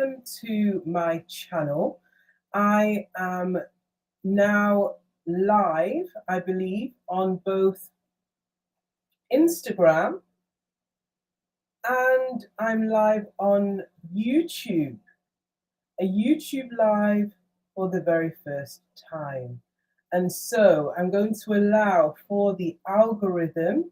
welcome to my channel. I am now live, I believe, on both Instagram and I'm live on YouTube, a YouTube live for the very first time. And so I'm going to allow for the algorithm.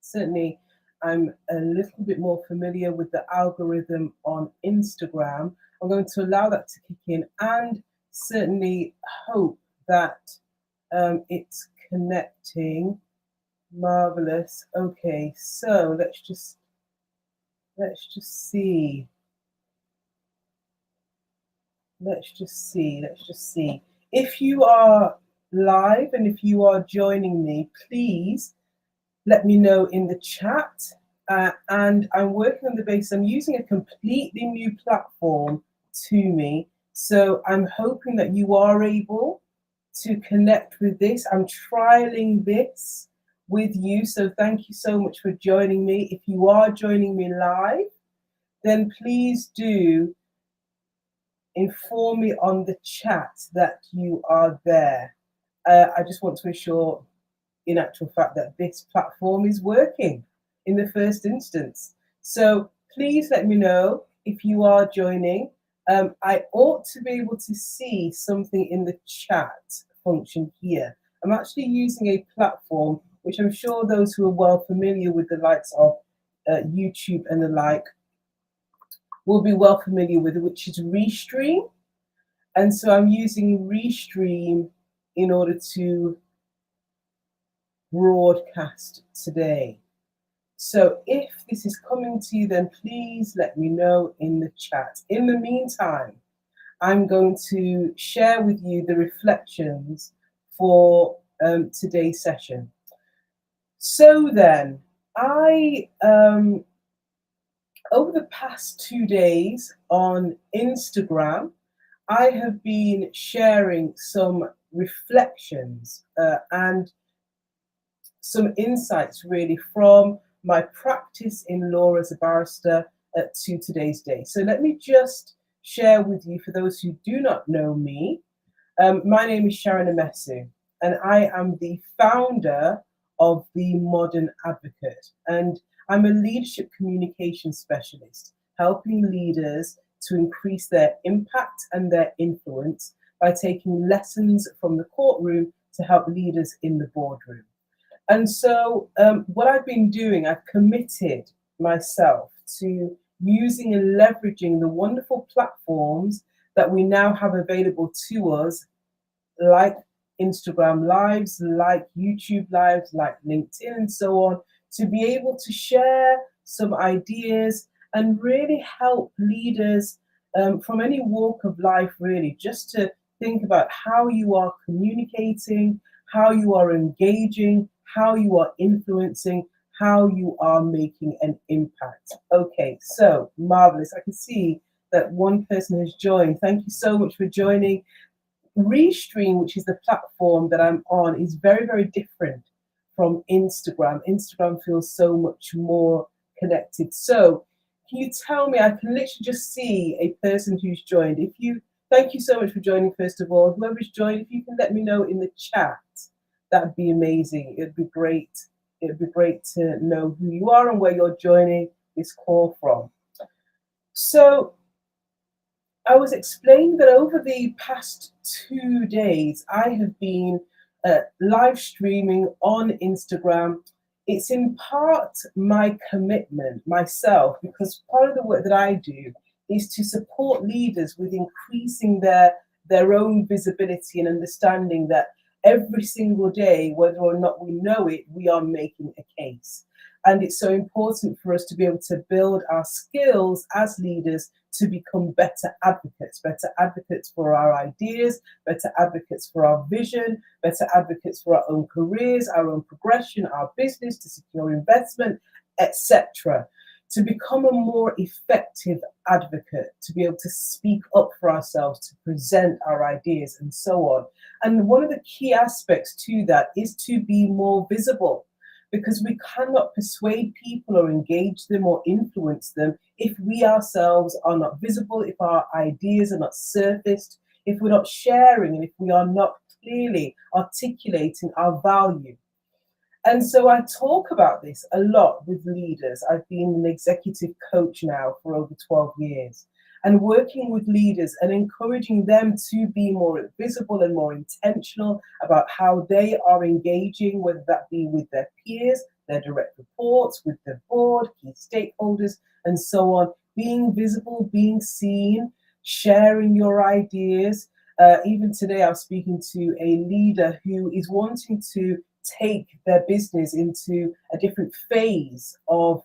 Certainly, I'm a little bit more familiar with the algorithm on Instagram. I'm going to allow that to kick in and certainly hope that it's connecting. Marvelous. Okay, so let's just see. Let's just see. If you are live and if you are joining me, please let me know in the chat. And I'm working on the basis, I'm using a completely new platform to me. So I'm hoping that you are able to connect with this. I'm trialing this with you. So thank you so much for joining me. If you are joining me live, then please do inform me on the chat that you are there. I just want to ensure, in actual fact, that this platform is working in the first instance. So please let me know if you are joining. I ought to be able to see something in the chat function here. I'm actually using a platform which I'm sure those who are well familiar with the likes of YouTube and the like will be well familiar with, which is Restream. And so I'm using Restream in order to broadcast today. So if this is coming to you, then please let me know in the chat. In the meantime, I'm going to share with you the reflections for today's session. So then, over the past 2 days on Instagram, I have been sharing some reflections and some insights really from my practice in law as a barrister to today's day. So let me just share with you, for those who do not know me, my name is Sharon Amesu, and I am the founder of The Modern Advocate, and I'm a leadership communication specialist, helping leaders to increase their impact and their influence by taking lessons from the courtroom to help leaders in the boardroom. And so what I've been doing, I've committed myself to using and leveraging the wonderful platforms that we now have available to us, like Instagram Lives, like YouTube Lives, like LinkedIn and so on, to be able to share some ideas and really help leaders from any walk of life, really, just to think about how you are communicating, how you are engaging, how you are influencing, how you are making an impact. Okay, so marvelous. I can see that one person has joined. Thank you so much for joining. Restream, which is the platform that I'm on, is very, very different from Instagram. Instagram feels so much more connected. So can you tell me, I can literally just see a person who's joined. Thank you so much for joining, first of all. Whoever's joined, if you can let me know in the chat, that'd be amazing. It'd be great. It'd be great to know who you are and where you're joining this call from. So I was explaining that over the past 2 days, I have been live streaming on Instagram. It's in part my commitment myself, because part of the work that I do is to support leaders with increasing their own visibility and understanding that every single day, whether or not we know it, we are making a case. And it's so important for us to be able to build our skills as leaders to become better advocates for our ideas, better advocates for our vision, better advocates for our own careers, our own progression, our business, to secure investment, etc. To become a more effective advocate, to be able to speak up for ourselves, to present our ideas and so on. And one of the key aspects to that is to be more visible. because we cannot persuade people or engage them or influence them if we ourselves are not visible, if our ideas are not surfaced, if we're not sharing, and if we are not clearly articulating our value. And so I talk about this a lot with leaders. I've been an executive coach now for over 12 years, and working with leaders and encouraging them to be more visible and more intentional about how they are engaging, whether that be with their peers, their direct reports, with the board, key stakeholders, and so on. Being visible, being seen, sharing your ideas. Even today, I was speaking to a leader who is wanting to take their business into a different phase of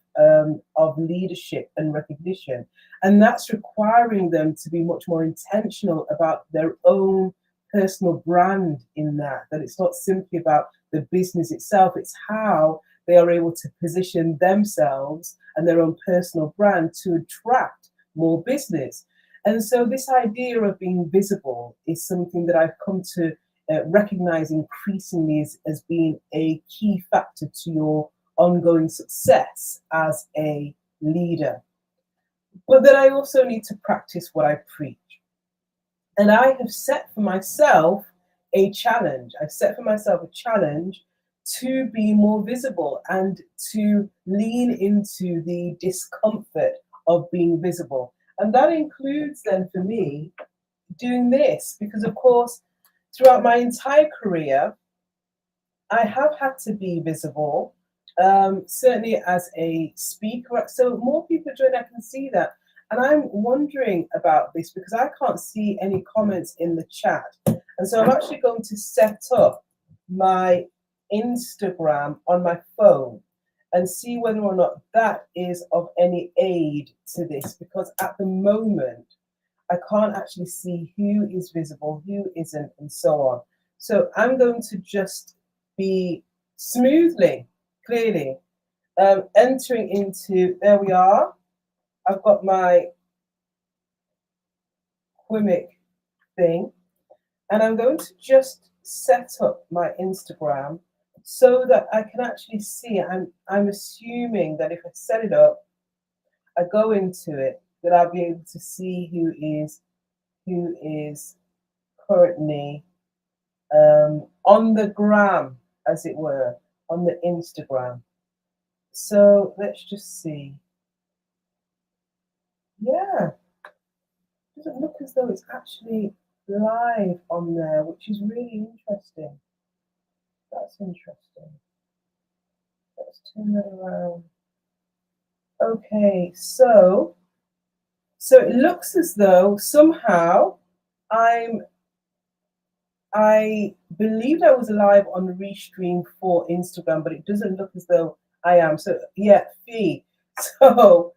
leadership and recognition, and that's requiring them to be much more intentional about their own personal brand in that it's not simply about the business itself, it's how they are able to position themselves and their own personal brand to attract more business. And so this idea of being visible is something that I've come to recognize increasingly as being a key factor to your ongoing success as a leader. But then I also need to practice what I preach. And I have set for myself a challenge. I've set for myself a challenge to be more visible and to lean into the discomfort of being visible. And that includes then for me doing this, because of course, throughout my entire career, I have had to be visible, certainly as a speaker. So more people join, I can see that. And I'm wondering about this because I can't see any comments in the chat. And so I'm actually going to set up my Instagram on my phone and see whether or not that is of any aid to this, because at the moment, I can't actually see who is visible, who isn't, and so on. So I'm going to just be smoothly, clearly, entering into, there we are. I've got my Quimic thing, and I'm going to just set up my Instagram so that I can actually see. I'm assuming that if I set it up, I go into it, that I'll be able to see who is currently on the gram, as it were, on the Instagram. So let's just see. Yeah, doesn't look as though it's actually live on there, which is really interesting. That's interesting. Let's turn that around. Okay, so it looks as though somehow I believed I was live on Restream for Instagram, but it doesn't look as though I am. So yeah, Fee. So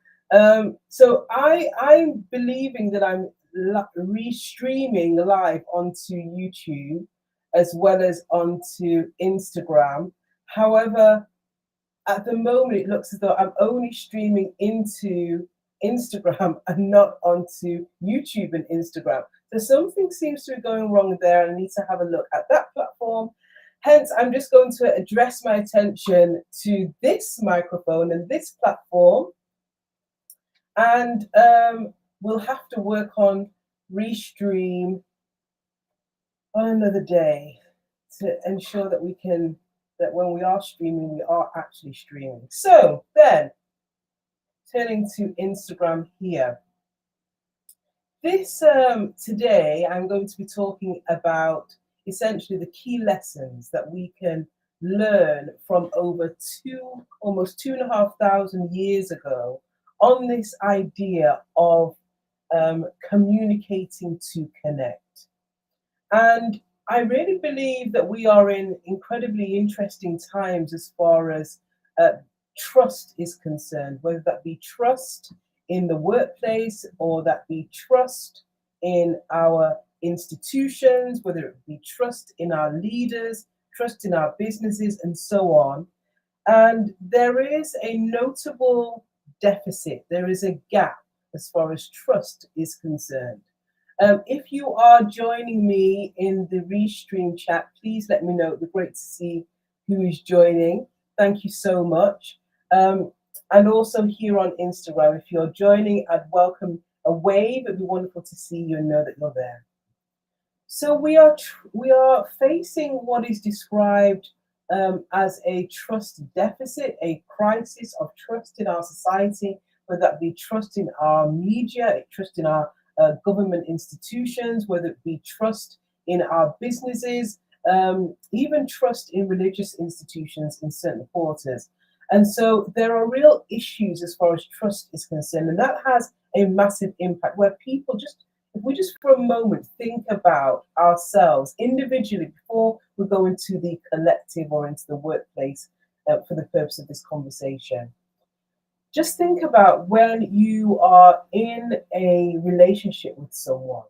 I'm believing that I'm restreaming live onto YouTube as well as onto Instagram. However, at the moment, it looks as though I'm only streaming into Instagram and not onto YouTube and Instagram. So something seems to be going wrong there, and I need to have a look at that platform. Hence, I'm just going to address my attention to this microphone and this platform. And we'll have to work on Restream on another day to ensure that that when we are streaming, we are actually streaming. So then, turning to Instagram here. This today, I'm going to be talking about essentially the key lessons that we can learn from over almost 2,500 years ago on this idea of communicating to connect. And I really believe that we are in incredibly interesting times as far as trust is concerned, whether that be trust in the workplace or that be trust in our institutions, whether it be trust in our leaders, trust in our businesses, and so on. And there is a notable deficit, there is a gap as far as trust is concerned. If you are joining me in the Restream chat, please let me know. It'd be great to see who is joining. thank you so much. And also here on Instagram, if you're joining, I'd welcome a wave. It'd be wonderful to see you and know that you're there. So we are facing what is described as a trust deficit, a crisis of trust in our society, whether that be trust in our media, trust in our government institutions, whether it be trust in our businesses, even trust in religious institutions in certain quarters. And so there are real issues as far as trust is concerned, and that has a massive impact where people just, if we just for a moment think about ourselves individually before we go into the collective or into the workplace for the purpose of this conversation. Just think about when you are in a relationship with someone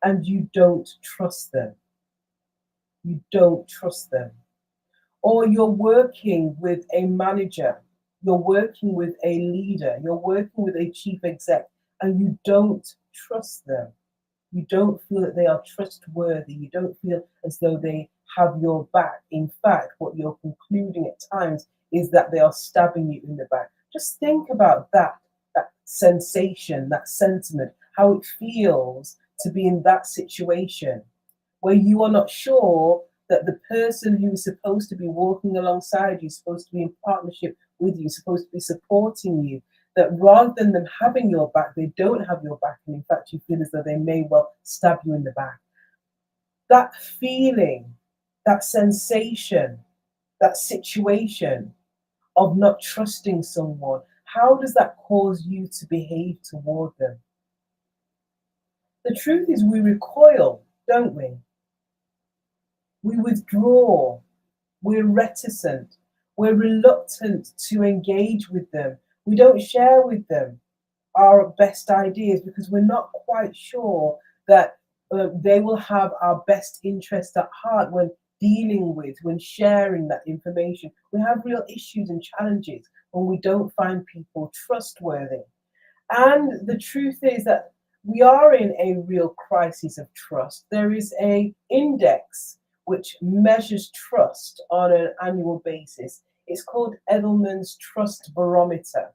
and you don't trust them. You don't trust them. Or you're working with a manager, you're working with a leader, you're working with a chief exec, and you don't trust them. You don't feel that they are trustworthy. You don't feel as though they have your back. In fact, what you're concluding at times is that they are stabbing you in the back. Just think about that sensation, that sentiment, how it feels to be in that situation where you are not sure that the person who is supposed to be walking alongside you, supposed to be in partnership with you, supposed to be supporting you, that rather than them having your back, they don't have your back. And in fact, you feel as though they may well stab you in the back. That feeling, that sensation, that situation of not trusting someone, how does that cause you to behave toward them? The truth is we recoil, don't we? We withdraw, we're reticent, we're reluctant to engage with them. We don't share with them our best ideas because we're not quite sure that they will have our best interest at heart when dealing with, when sharing that information. We have real issues and challenges when we don't find people trustworthy. And the truth is that we are in a real crisis of trust. There is an index which measures trust on an annual basis. It's called Edelman's Trust Barometer.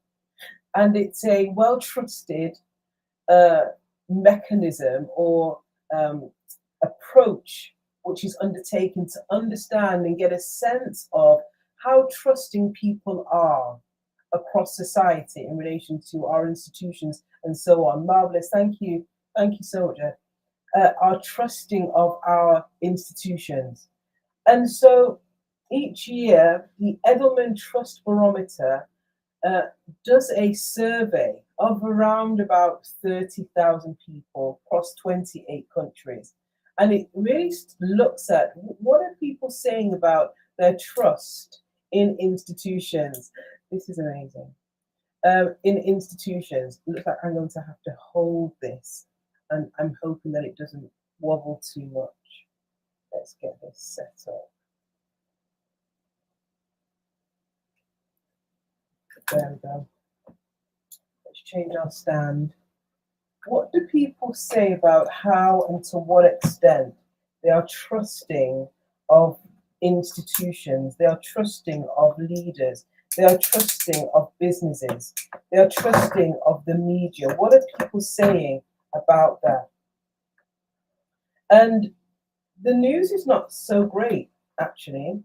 And it's a well-trusted mechanism or approach which is undertaken to understand and get a sense of how trusting people are across society in relation to our institutions and so on. Marvelous, thank you so much. Are trusting of our institutions. And so each year, the Edelman Trust Barometer does a survey of around about 30,000 people across 28 countries. And it really looks at what are people saying about their trust in institutions. This is amazing. In institutions, it looks like I'm going to have to hold this, and I'm hoping that it doesn't wobble too much. Let's get this set up. There we go. Let's change our stand. What do people say about how and to what extent they are trusting of institutions? They are trusting of leaders. They are trusting of businesses. They are trusting of the media. What are people saying about that? And the news is not so great, actually.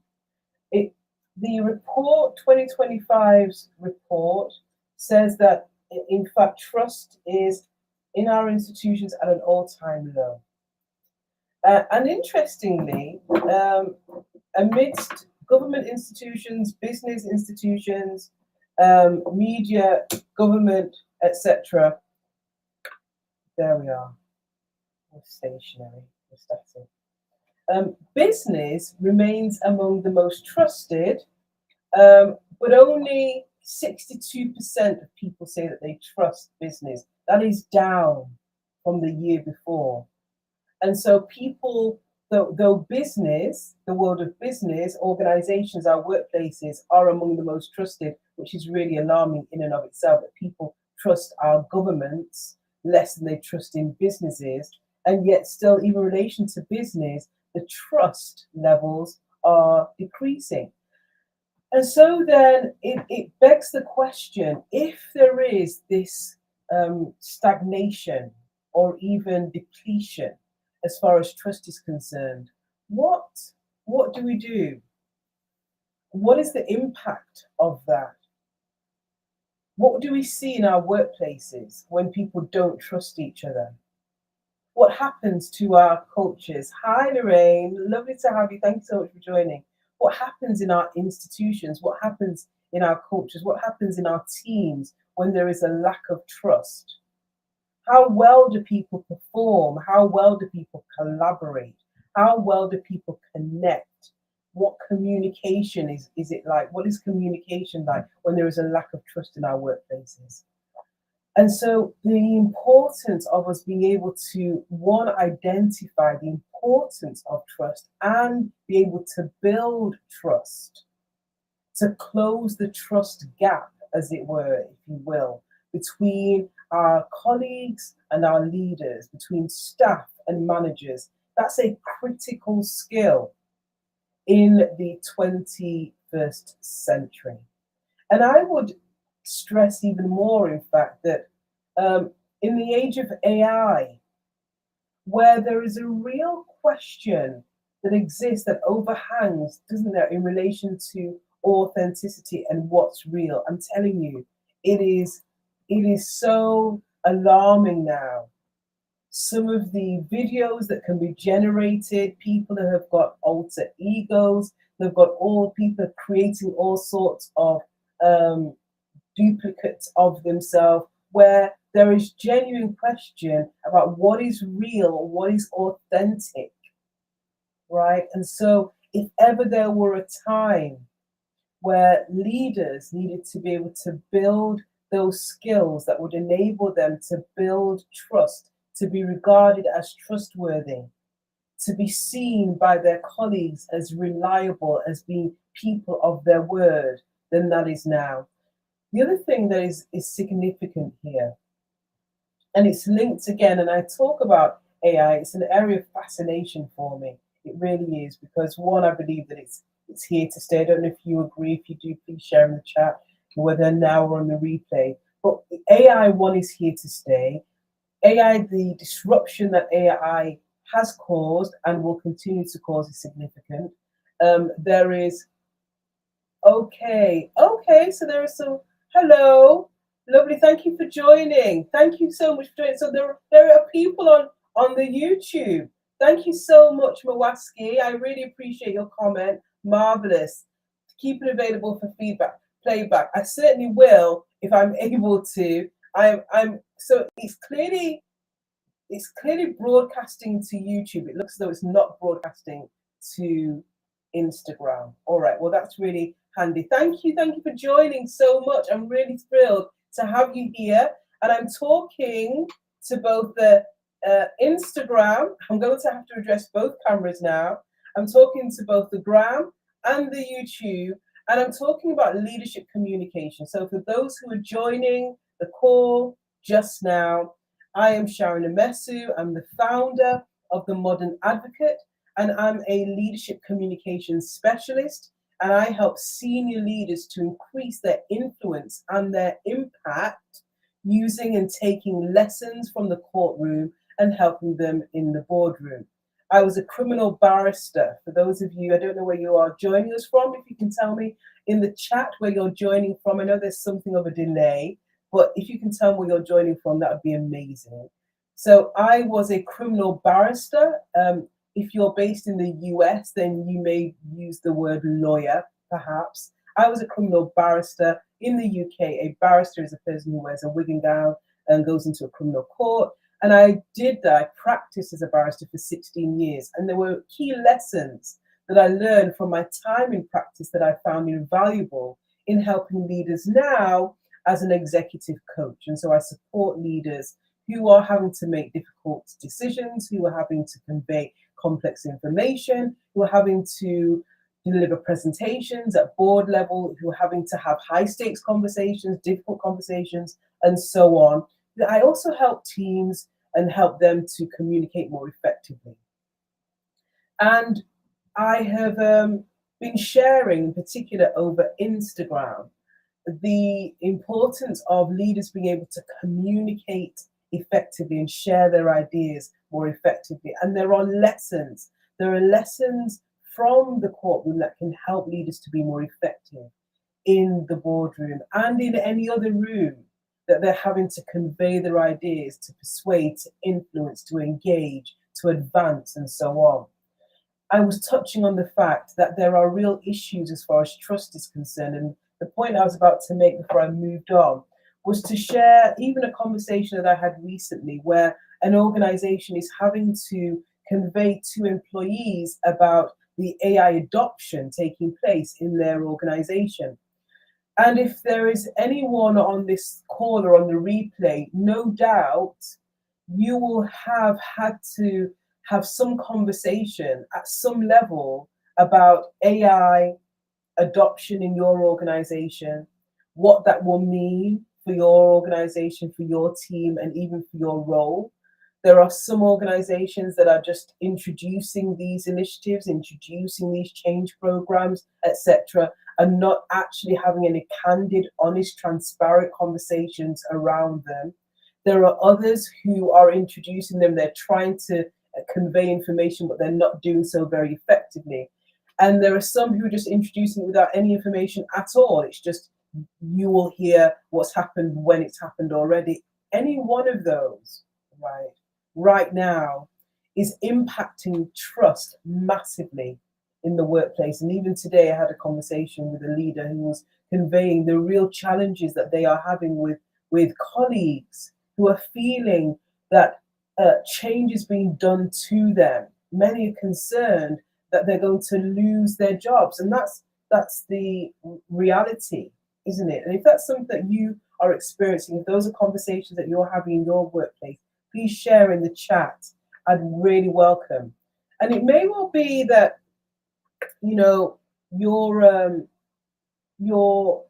The report, 2025's report, says that, in fact, trust is in our institutions at an all-time low. And interestingly, amidst government institutions, business institutions, media, government, etc., there we are. We're stationary. We're static. Business remains among the most trusted, but only 62% of people say that they trust business. That is down from the year before. And so people, though business, the world of business, organizations, our workplaces are among the most trusted, which is really alarming in and of itself, that people trust our governments less than they trust in businesses. And yet still, even in relation to business, the trust levels are decreasing. And so then it begs the question, if there is this stagnation or even depletion as far as trust is concerned, what do we do? What is the impact of that? What do we see in our workplaces when people don't trust each other? What happens to our cultures? Hi, Lorraine. Lovely to have you. Thank you so much for joining. What happens in our institutions? What happens in our cultures? What happens in our teams when there is a lack of trust? How well do people perform? How well do people collaborate? How well do people connect? What communication is it like? What is communication like when there is a lack of trust in our workplaces? And so the importance of us being able to, one, identify the importance of trust and be able to build trust, to close the trust gap, as it were, if you will, between our colleagues and our leaders, between staff and managers. That's a critical skill in the 21st century. And I would stress even more, in fact, that in the age of AI, where there is a real question that exists that overhangs, doesn't there, in relation to authenticity and what's real. I'm telling you, it is so alarming now. Some of the videos that can be generated, people that have got alter egos, they've got all people creating all sorts of duplicates of themselves, where there is genuine question about what is real, what is authentic, right? And so if ever there were a time where leaders needed to be able to build those skills that would enable them to build trust, to be regarded as trustworthy, to be seen by their colleagues as reliable, as being people of their word, then that is now. The other thing that is significant here, and it's linked again, and I talk about AI, it's an area of fascination for me. It really is, because one, I believe that it's here to stay. I don't know if you agree. If you do, please share in the chat, whether now or on the replay. But AI, one, is here to stay. AI, the disruption that AI has caused and will continue to cause is significant. There is, okay, so there is some, hello, lovely, thank you for joining. Thank you so much for joining. So there are people on the YouTube. Thank you so much, Mawaski. I really appreciate your comment. Marvelous. Keep it available for feedback, playback. I certainly will if I'm able to. I'm so it's clearly broadcasting to YouTube. It looks as though it's not broadcasting to Instagram. All right, well, that's really handy. Thank you for joining so much. I'm really thrilled to have you here. And I'm talking to both the Instagram. I'm going to have to address both cameras now. I'm talking to both the Gram and the YouTube, and I'm talking about leadership communication. So for those who are joining the call just now, I am Sharon Amesu. I'm the founder of The Modern Advocate, and I'm a leadership communications specialist. And I help senior leaders to increase their influence and their impact using and taking lessons from the courtroom and helping them in the boardroom. I was a criminal barrister. For those of you, I don't know where you are joining us from. If you can tell me in the chat where you're joining from. I know there's something of a delay, but if you can tell me where you're joining from, that would be amazing. So I was a criminal barrister. If you're based in the US, then you may use the word lawyer, perhaps. I was a criminal barrister in the UK. A barrister is a person who wears a wig and gown and goes into a criminal court. And I did that. I practiced as a barrister for 16 years. And there were key lessons that I learned from my time in practice that I found invaluable in helping leaders now as an executive coach. And so I support leaders who are having to make difficult decisions, who are having to convey complex information, who are having to deliver presentations at board level, who are having to have high stakes conversations, difficult conversations, and so on. I also help teams and help them to communicate more effectively. And I have been sharing, in particular over Instagram, the importance of leaders being able to communicate effectively and share their ideas more effectively. And there are lessons. There are lessons from the courtroom that can help leaders to be more effective in the boardroom and in any other room that they're having to convey their ideas, to persuade, to influence, to engage, to advance, and so on. I was touching on the fact that there are real issues as far as trust is concerned. And the point I was about to make before I moved on was to share even a conversation that I had recently where an organization is having to convey to employees about the AI adoption taking place in their organization. And if there is anyone on this call or on the replay, no doubt you will have had to have some conversation at some level about AI adoption in your organization, what that will mean for your organization, for your team, and even for your role. There are some organizations that are just introducing these initiatives, introducing these change programs, etc., and not actually having any candid, honest, transparent conversations around them. There are others who are introducing them, they're trying to convey information, but they're not doing so very effectively. And there are some who are just introducing it without any information at all. It's just you will hear what's happened when it's happened already. Any one of those, right now, is impacting trust massively in the workplace. And even today, I had a conversation with a leader who was conveying the real challenges that they are having with colleagues who are feeling that change is being done to them. Many are concerned that they're going to lose their jobs, and that's the reality, isn't it? And if that's something that you are experiencing, if those are conversations that you're having in your workplace, please share in the chat. I'd really welcome. And it may well be that you're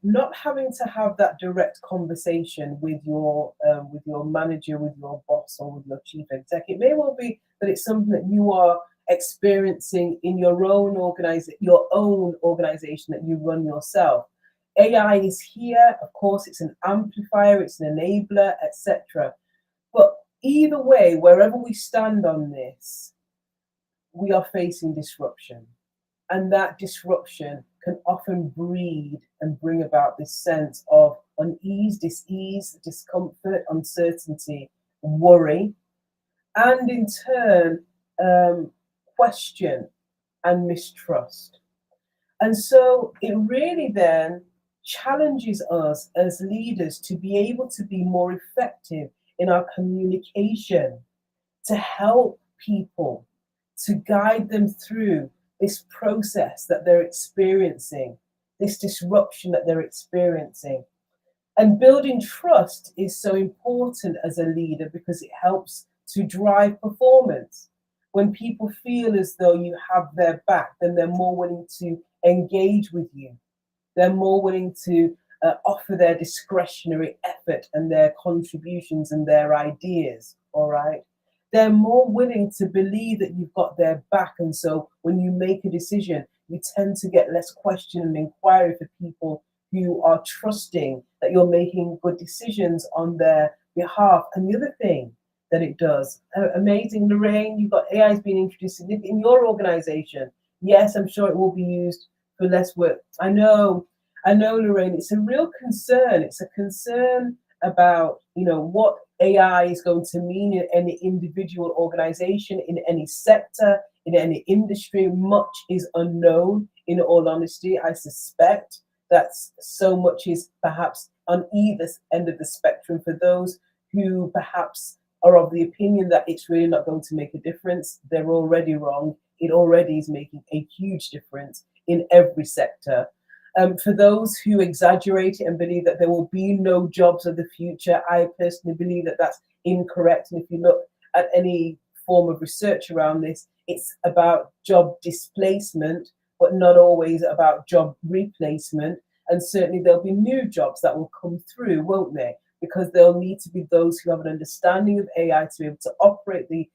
not having to have that direct conversation with your manager, with your boss, or with your chief exec. It may well be that it's something that you are experiencing in your own organization that you run yourself. AI is here, of course, it's an amplifier, it's an enabler, etc. But either way, wherever we stand on this, we are facing disruption. And that disruption can often breed and bring about this sense of unease, dis-ease, discomfort, uncertainty, worry, and in turn, question and mistrust. And so it really then challenges us as leaders to be able to be more effective in our communication, to help people, to guide them through this process that they're experiencing, this disruption that they're experiencing. And building trust is so important as a leader because it helps to drive performance. When people feel as though you have their back, then they're more willing to engage with you. They're more willing to offer their discretionary effort and their contributions and their ideas, all right? They're more willing to believe that you've got their back. And so when you make a decision, you tend to get less question and inquiry for people who are trusting that you're making good decisions on their behalf. And the other thing that it does, amazing, Lorraine, you've got AI has been introduced in your organization. Yes, I'm sure it will be used for less work. I know, Lorraine, it's a real concern. It's a concern about, what AI is going to mean in any individual organization, in any sector, in any industry. Much is unknown, in all honesty. I suspect that so much is perhaps on either end of the spectrum for those who perhaps are of the opinion that it's really not going to make a difference. They're already wrong. It already is making a huge difference in every sector. For those who exaggerate it and believe that there will be no jobs of the future, I personally believe that that's incorrect. And if you look at any form of research around this, it's about job displacement, but not always about job replacement. And certainly there'll be new jobs that will come through, won't there? Because there'll need to be those who have an understanding of AI to be able to operate the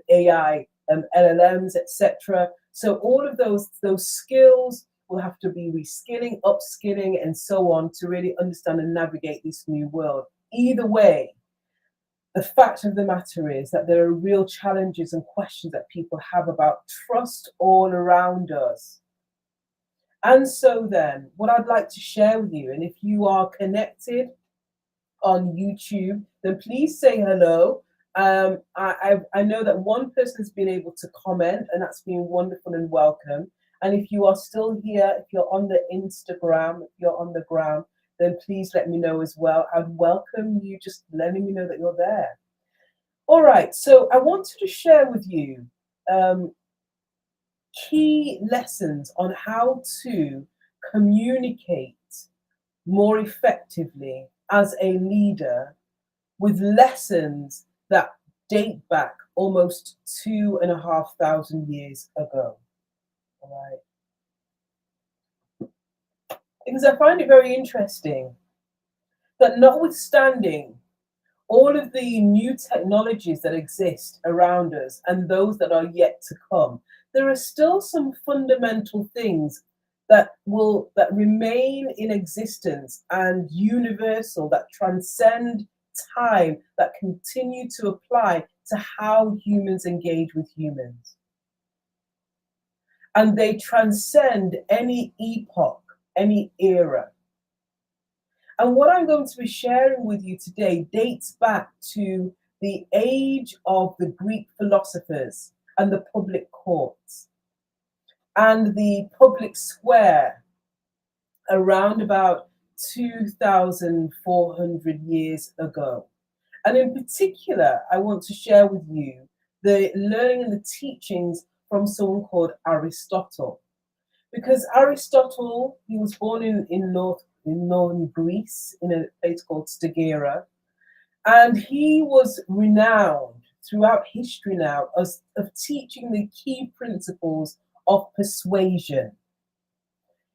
AI, LLMs, etc. So all of those skills will have to be reskilling, upskilling, and so on to really understand and navigate this new world. Either way, the fact of the matter is that there are real challenges and questions that people have about trust all around us. And so then, what I'd like to share with you, and if you are connected on YouTube, then please say hello. I know that one person has been able to comment, and that's been wonderful and welcome. And if you are still here, if you're on the Instagram, if you're on the gram, then please let me know as well. I'd welcome you just letting me know that you're there. All right, so I wanted to share with you key lessons on how to communicate more effectively as a leader, with lessons that date back almost 2,500 years ago. All right. Because I find it very interesting that, notwithstanding all of the new technologies that exist around us and those that are yet to come, there are still some fundamental things that remain in existence and universal, that transcend time, that continue to apply to how humans engage with humans. And they transcend any epoch, any era. And what I'm going to be sharing with you today dates back to the age of the Greek philosophers and the public courts and the public square around about 2,400 years ago. And in particular, I want to share with you the learning and the teachings from someone called Aristotle. Because Aristotle, he was born in northern Greece, in a place called Stagira, and he was renowned throughout history now of teaching the key principles of persuasion.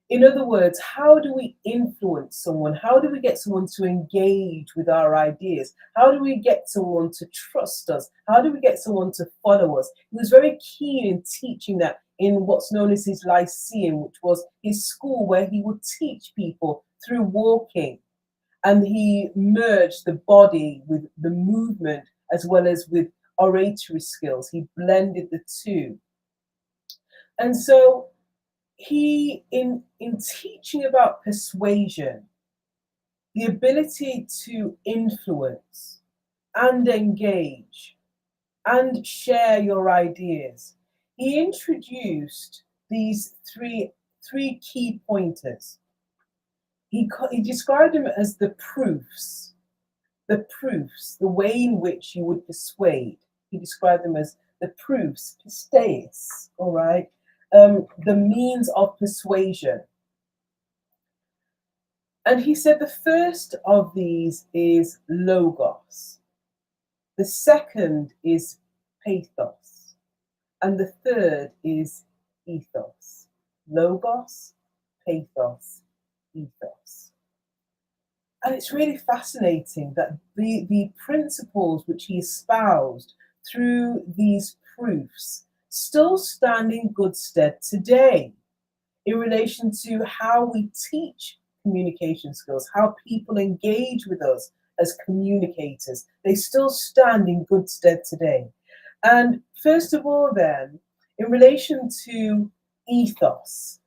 In other words, how do we influence someone? How do we get someone to engage with our ideas? How do we get someone to trust us? How do we get someone to follow us? He was very keen in teaching that in what's known as his Lyceum, which was his school where he would teach people through walking. And he merged the body with the movement as well as with oratory skills. He blended the two. And so he, in teaching about persuasion, the ability to influence and engage and share your ideas, he introduced these three key pointers. He described them as the proofs, the way in which you would persuade. He described them as the proofs, pisteis, all right, the means of persuasion. And he said the first of these is logos, the second is pathos, and the third is ethos. Logos, pathos, ethos. And it's really fascinating that the principles which he espoused through these proofs still stand in good stead today in relation to how we teach communication skills, how people engage with us as communicators. They still stand in good stead today. And first of all, then, in relation to ethos,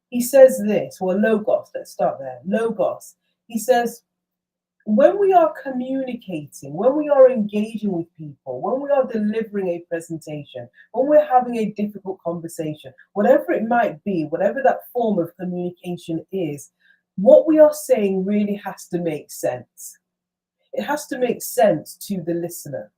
he says this, well, logos, let's start there. Logos, he says, when we are communicating, when we are engaging with people, when we are delivering a presentation, when we're having a difficult conversation, whatever it might be, whatever that form of communication is, what we are saying really has to make sense. It has to make sense to the listener.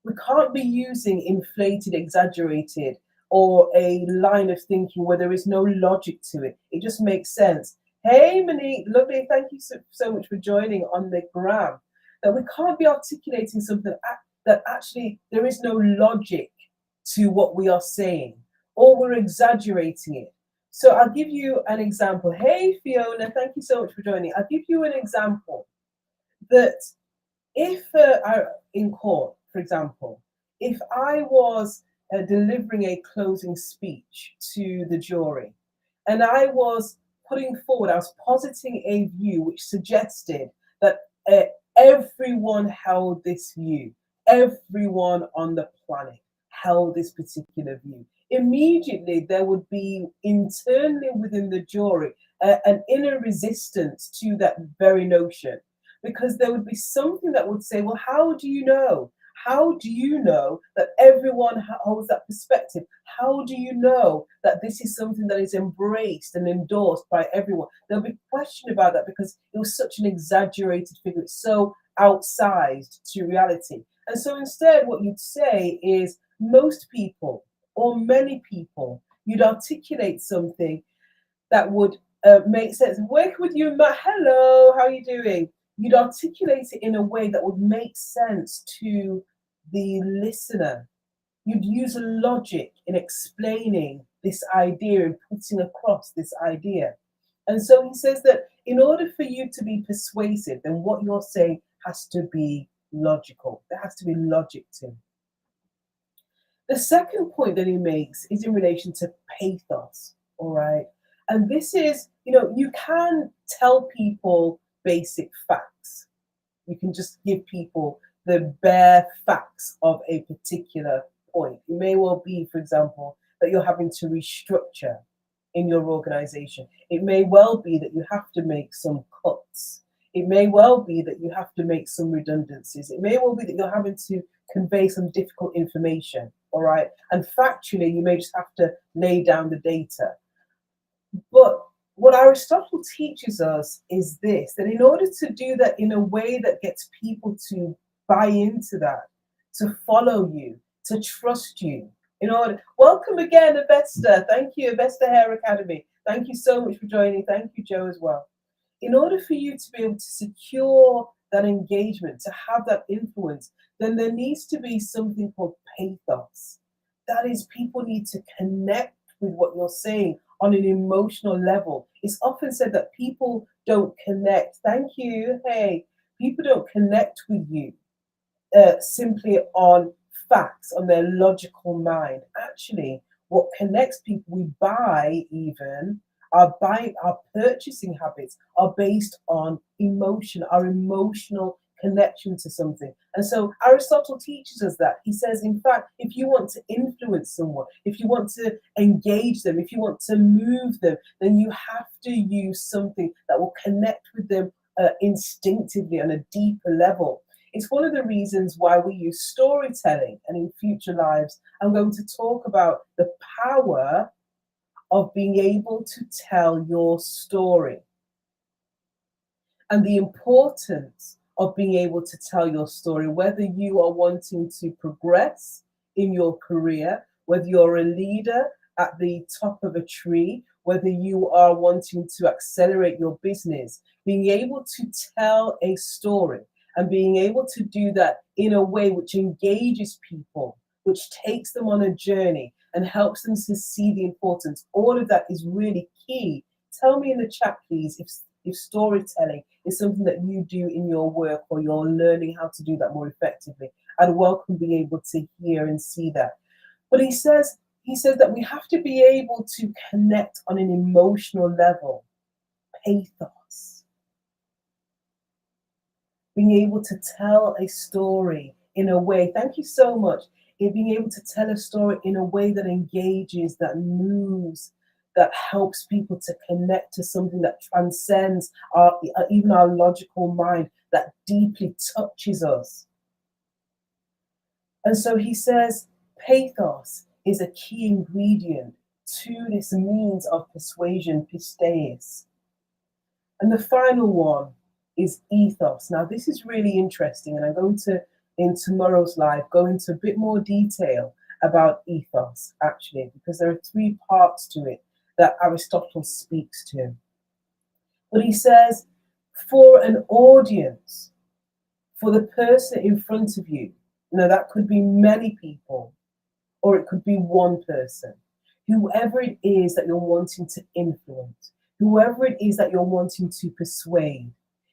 We can't be using inflated, exaggerated, or a line of thinking where there is no logic to it. It just makes sense. Hey, Monique, lovely. Thank you so much for joining on the gram. That we can't be articulating something that actually there is no logic to what we are saying, or we're exaggerating it. So I'll give you an example. Hey, Fiona, thank you so much for joining. I'll give you an example that if in court, for example, if I was delivering a closing speech to the jury, And I was putting forward, I was positing a view which suggested that everyone held this view. Everyone on the planet held this particular view. Immediately, there would be internally within the jury an inner resistance to that very notion, because there would be something that would say, well, how do you know? How do you know that everyone holds that perspective? How do you know that this is something that is embraced and endorsed by everyone? There'll be question about that because it was such an exaggerated figure. It's so outsized to reality. And so instead, what you'd say is most people or many people, you'd articulate something that would make sense. Work with you, Matt. Hello, how are you doing? You'd articulate it in a way that would make sense to the listener. You'd use logic in explaining this idea and putting across this idea. And so he says that in order for you to be persuasive, then what you're saying has to be logical. There has to be logic to it. The second point that he makes is in relation to pathos, all right? And this is, you can tell people basic facts. You can just give people the bare facts of a particular point. It may well be, for example, that you're having to restructure in your organization. It may well be that you have to make some cuts. It may well be that you have to make some redundancies. It may well be that you're having to convey some difficult information, all right? And factually, you may just have to lay down the data. But what Aristotle teaches us is this, that in order to do that in a way that gets people to buy into that, to follow you, to trust you, welcome again, Avesta. Thank you, Avesta Hair Academy. Thank you so much for joining. Thank you, Joe, as well. In order for you to be able to secure that engagement, to have that influence, then there needs to be something called pathos. That is, people need to connect with what you're saying on an emotional level. It's often said that people don't connect. Thank you. Hey, people don't connect with you simply on facts, on their logical mind. Actually, what connects people, we buy even, our purchasing habits are based on emotion, our emotional connection to something. And so Aristotle teaches us that. He says, in fact, if you want to influence someone, if you want to engage them, if you want to move them, then you have to use something that will connect with them instinctively on a deeper level. It's one of the reasons why we use storytelling. And in future lives, I'm going to talk about the power of being able to tell your story and the importance of being able to tell your story, whether you are wanting to progress in your career, whether you're a leader at the top of a tree, whether you are wanting to accelerate your business, being able to tell a story and being able to do that in a way which engages people, which takes them on a journey and helps them to see the importance. All of that is really key. Tell me in the chat, please, if storytelling is something that you do in your work or you're learning how to do that more effectively. I'd welcome being able to hear and see that. But he says that we have to be able to connect on an emotional level. Pathos. Being able to tell a story in a way, thank you so much, being able to tell a story in a way that engages, that moves, that helps people to connect to something that transcends even our logical mind, that deeply touches us. And so he says, pathos is a key ingredient to this means of persuasion, pisteis. And the final one is ethos. Now, this is really interesting, and I'm going to, in tomorrow's live, go into a bit more detail about ethos, actually, because there are 3 parts to it that Aristotle speaks to. But he says, for an audience, for the person in front of you, that could be many people, or it could be one person, whoever it is that you're wanting to influence, whoever it is that you're wanting to persuade,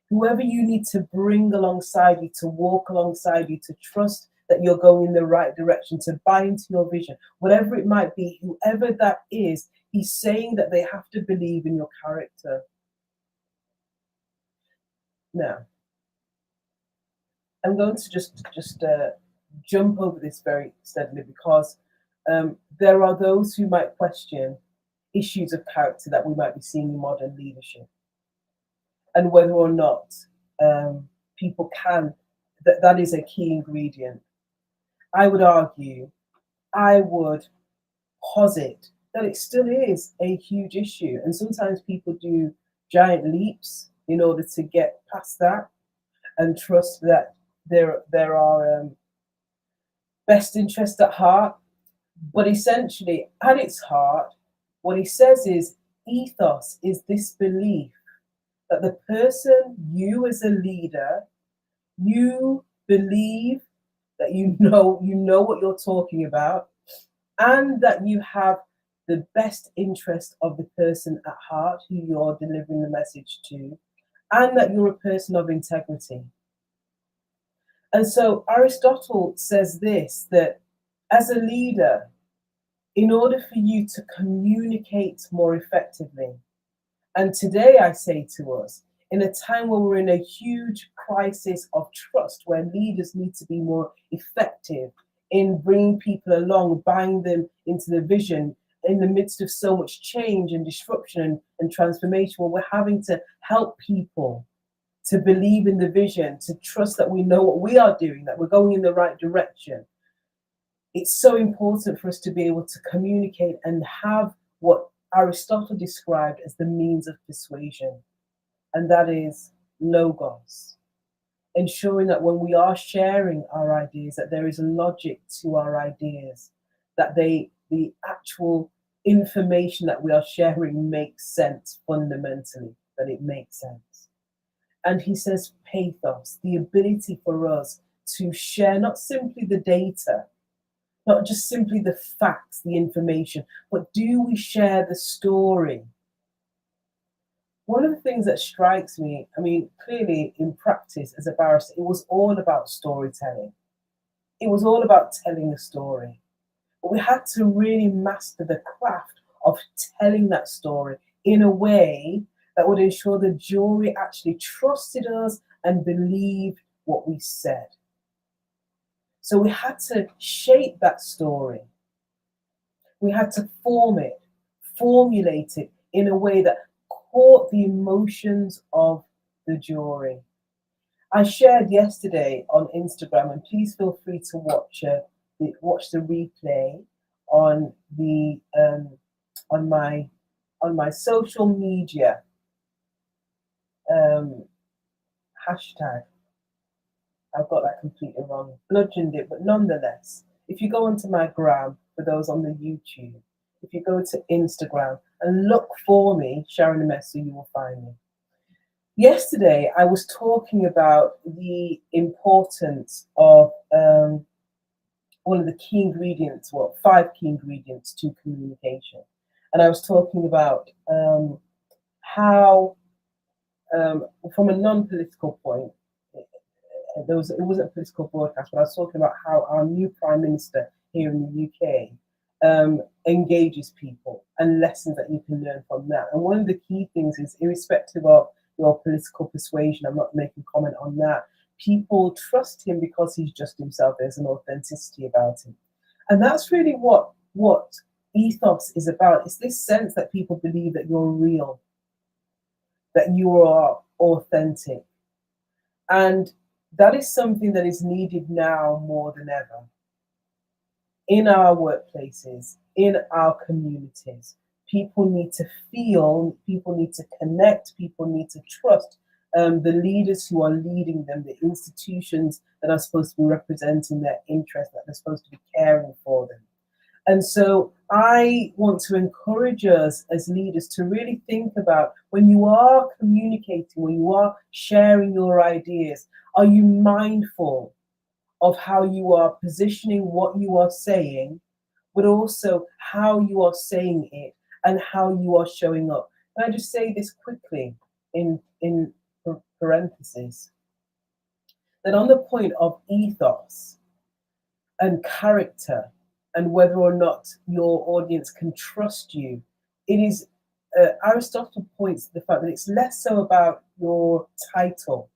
whoever you need to bring alongside you, to walk alongside you, to trust that you're going in the right direction, to buy into your vision, whatever it might be, whoever that is, he's saying that they have to believe in your character. Now, I'm going to just jump over this very steadily, because there are those who might question issues of character that we might be seeing in modern leadership, and whether or not people can, that is a key ingredient. I would argue, I would posit that it still is a huge issue, and sometimes people do giant leaps in order to get past that and trust that there are best interests at heart. But essentially, at its heart, what he says is ethos is this belief that the person, you as a leader, you believe that you know what you're talking about, and that you have the best interest of the person at heart who you're delivering the message to, and that you're a person of integrity. And so Aristotle says this, that as a leader, in order for you to communicate more effectively, and today I say to us, in a time where we're in a huge crisis of trust, where leaders need to be more effective in bringing people along, buying them into the vision, in the midst of so much change and disruption and transformation, where we're having to help people to believe in the vision, to trust that we know what we are doing, that we're going in the right direction. It's so important for us to be able to communicate and have what Aristotle described as the means of persuasion, and that is logos. Ensuring that when we are sharing our ideas, that there is a logic to our ideas, that the actual information that we are sharing makes sense fundamentally, that it makes sense. And he says pathos, the ability for us to share not simply the data, not just simply the facts, the information, but do we share the story? One of the things that strikes me, I mean, clearly in practice as a barrister, it was all about storytelling. It was all about telling a story. But we had to really master the craft of telling that story in a way that would ensure the jury actually trusted us and believed what we said. So we had to shape that story. We had to form it, formulate it in a way that caught the emotions of the jury. I shared yesterday on Instagram, and please feel free to watch the replay on the on my social media hashtag. I've got that completely wrong, bludgeoned it, but nonetheless, if you go onto my gram, for those on the YouTube, if you go to Instagram and look for me, Sharon Amesu, you will find me. Yesterday, I was talking about the importance of one of the key ingredients, 5 key ingredients to communication. And I was talking about how, from a non-political point, it wasn't a political broadcast, but I was talking about how our new Prime Minister here in the UK engages people and lessons that you can learn from that. And one of the key things is, irrespective of your political persuasion, I'm not making comment on that, people trust him because he's just himself. There's an authenticity about him. And that's really what ethos is about. It's this sense that people believe that you're real, that you are authentic. And that is something that is needed now more than ever. In our workplaces, in our communities, people need to feel, people need to connect, people need to trust the leaders who are leading them, the institutions that are supposed to be representing their interests, that they're supposed to be caring for them. And so I want to encourage us as leaders to really think about, when you are communicating, when you are sharing your ideas, are you mindful of how you are positioning what you are saying, but also how you are saying it and how you are showing up? Can I just say this quickly in parentheses, that on the point of ethos, and character, and whether or not your audience can trust you. It is, Aristotle points to the fact that it's less so about your title.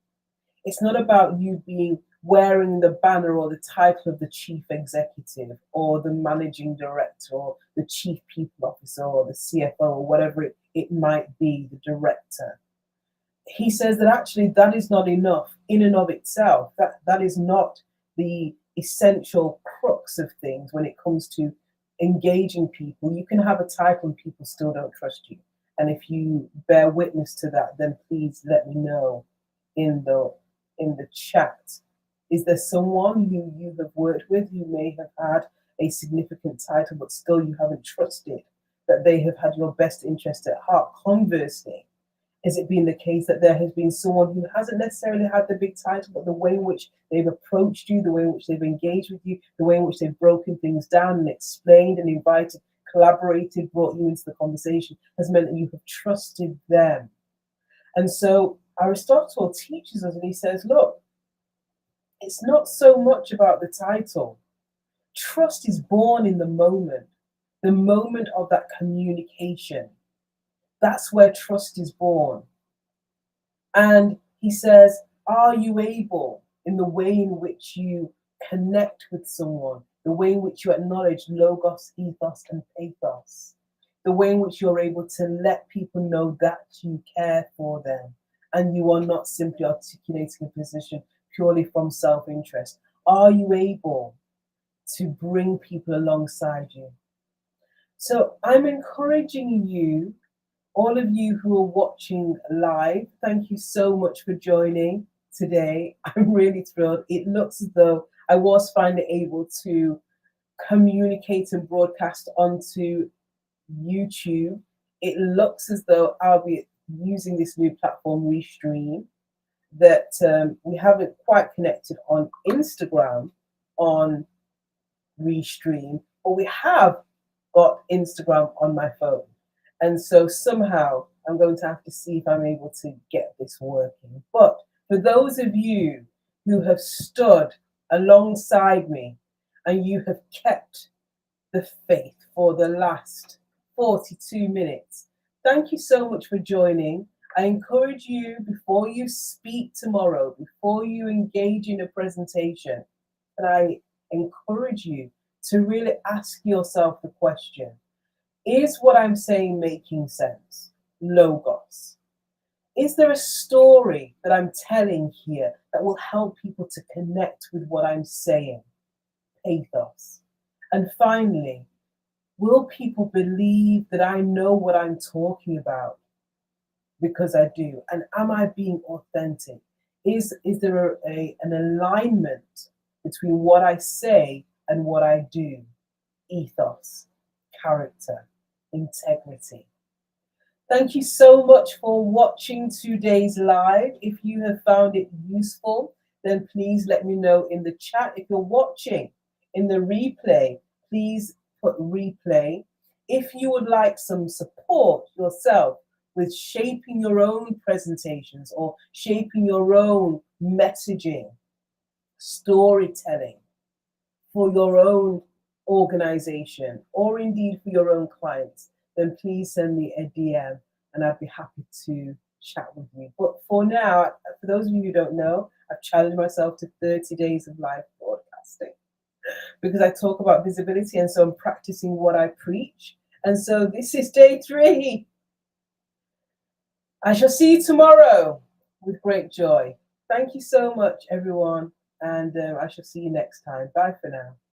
It's not about you being wearing the banner or the title of the chief executive or the managing director or the chief people officer or the CFO or whatever it might be, the director. He says that actually that is not enough in and of itself. That is not the essential crux of things when it comes to engaging people. You can have a title and people still don't trust you. And if you bear witness to that, then please let me know in the chat. Is there someone who you have worked with who may have had a significant title but still you haven't trusted that they have had your best interest at heart? Conversely, has it been the case that there has been someone who hasn't necessarily had the big title, but the way in which they've approached you, the way in which they've engaged with you, the way in which they've broken things down and explained and invited, collaborated, brought you into the conversation, has meant that you have trusted them? And so Aristotle teaches us, and he says, look, it's not so much about the title. Trust is born in the moment of that communication. That's where trust is born. And he says, are you able, in the way in which you connect with someone, the way in which you acknowledge logos, ethos, and pathos, the way in which you're able to let people know that you care for them and you are not simply articulating a position purely from self-interest? Are you able to bring people alongside you? So I'm encouraging you, all of you who are watching live, thank you so much for joining today. I'm really thrilled. It looks as though I was finally able to communicate and broadcast onto YouTube. It looks as though I'll be using this new platform, Restream, that we haven't quite connected on Instagram on Restream, but we have got Instagram on my phone. And so somehow I'm going to have to see if I'm able to get this working. But for those of you who have stood alongside me and you have kept the faith for the last 42 minutes, thank you so much for joining. I encourage you, before you speak tomorrow, before you engage in a presentation, and I encourage you to really ask yourself the question, is what I'm saying making sense? Logos. Is there a story that I'm telling here that will help people to connect with what I'm saying? Pathos. And finally, will people believe that I know what I'm talking about? Because I do. And am I being authentic? Is there an alignment between what I say and what I do? Ethos, character, integrity. Thank you so much for watching today's live. If you have found it useful, then please let me know in the chat. If you're watching in the replay, please put replay. If you would like some support yourself with shaping your own presentations or shaping your own messaging, storytelling for your own organization or indeed for your own clients, then please send me a DM and I'd be happy to chat with you. But for now, for those of you who don't know, I've challenged myself to 30 days of live broadcasting because I talk about visibility, and so I'm practicing what I preach. And so this is day 3. I shall see you tomorrow with great joy. Thank you so much, everyone, and I shall see you next time. Bye for now.